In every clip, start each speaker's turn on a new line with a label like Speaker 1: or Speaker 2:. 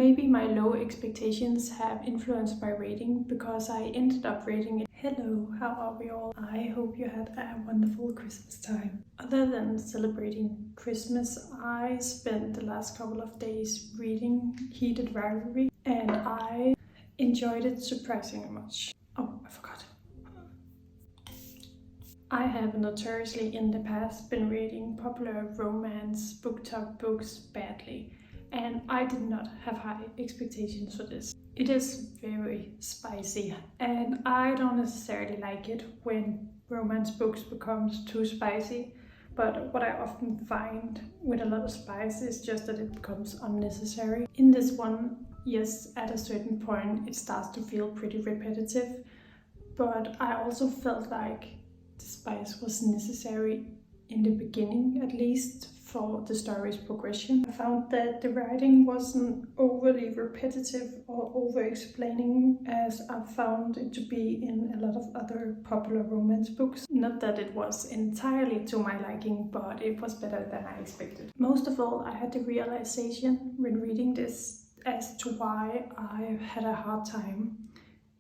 Speaker 1: Maybe my low expectations have influenced my rating because I ended up rating it. Hello, how are we all? I hope you had a wonderful Christmas time. Other than celebrating Christmas, I spent the last couple of days reading Heated Rivalry and I enjoyed it surprisingly much. Oh, I forgot. I have notoriously in the past been reading popular romance BookTok books badly, and I did not have high expectations for this. It is very spicy, and I don't necessarily like it when romance books becomes too spicy, but what I often find with a lot of spice is just that it becomes unnecessary. In this one, yes, at a certain point it starts to feel pretty repetitive, but I also felt like the spice was necessary in the beginning, at least for the story's progression. I found that the writing wasn't overly repetitive or over-explaining as I found it to be in a lot of other popular romance books. Not that it was entirely to my liking, but it was better than I expected. Most of all, I had the realization when reading this as to why I had a hard time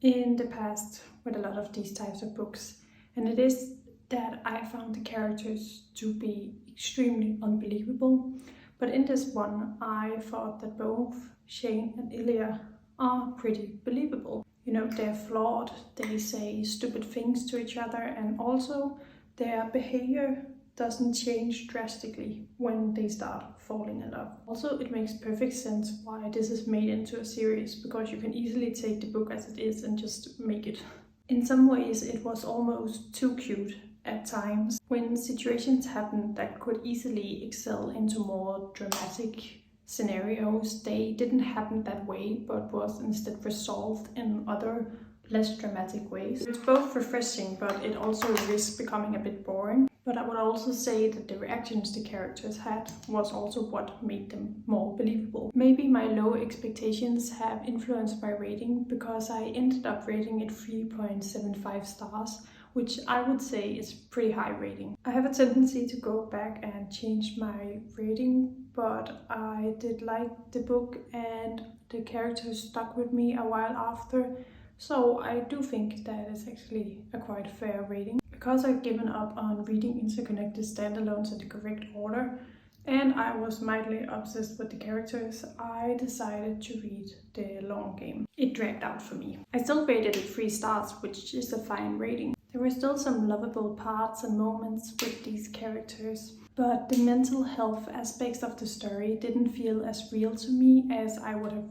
Speaker 1: in the past with a lot of these types of books. And it is that I found the characters to be extremely unbelievable. But in this one, I thought that both Shane and Ilya are pretty believable. You know, they're flawed, they say stupid things to each other, and also their behavior doesn't change drastically when they start falling in love. Also, it makes perfect sense why this is made into a series, because you can easily take the book as it is and just make it. In some ways, it was almost too cute at times. When situations happened that could easily excel into more dramatic scenarios, they didn't happen that way, but was instead resolved in other less dramatic ways. It's both refreshing, but it also risks becoming a bit boring. But I would also say that the reactions the characters had was also what made them more believable. Maybe my low expectations have influenced my rating because I ended up rating it 3.75 stars, which I would say is pretty high rating. I have a tendency to go back and change my rating, but I did like the book and the characters stuck with me a while after, so I do think that is actually a quite fair rating. Because I've given up on reading interconnected standalones in the correct order, and I was mildly obsessed with the characters, I decided to read the long game. It dragged out for me. I still rated it 3 stars, which is a fine rating. There were still some lovable parts and moments with these characters, but the mental health aspects of the story didn't feel as real to me as I would have